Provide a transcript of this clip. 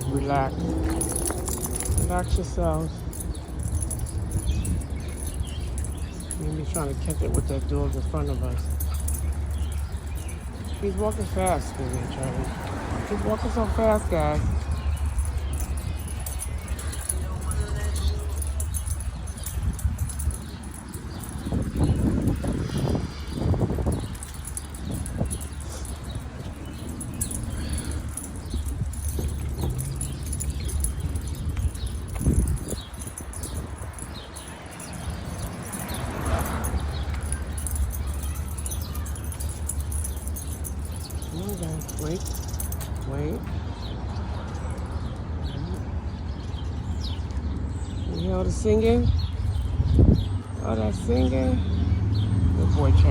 Relax. Relax yourselves. Maybe trying to catch it with that dog in front of us. He's walking fast, Charlie. He's walking so fast, guys. Come on, guys. Wait. Wait. You hear all the singing? All that singing? Good boy, Charlie.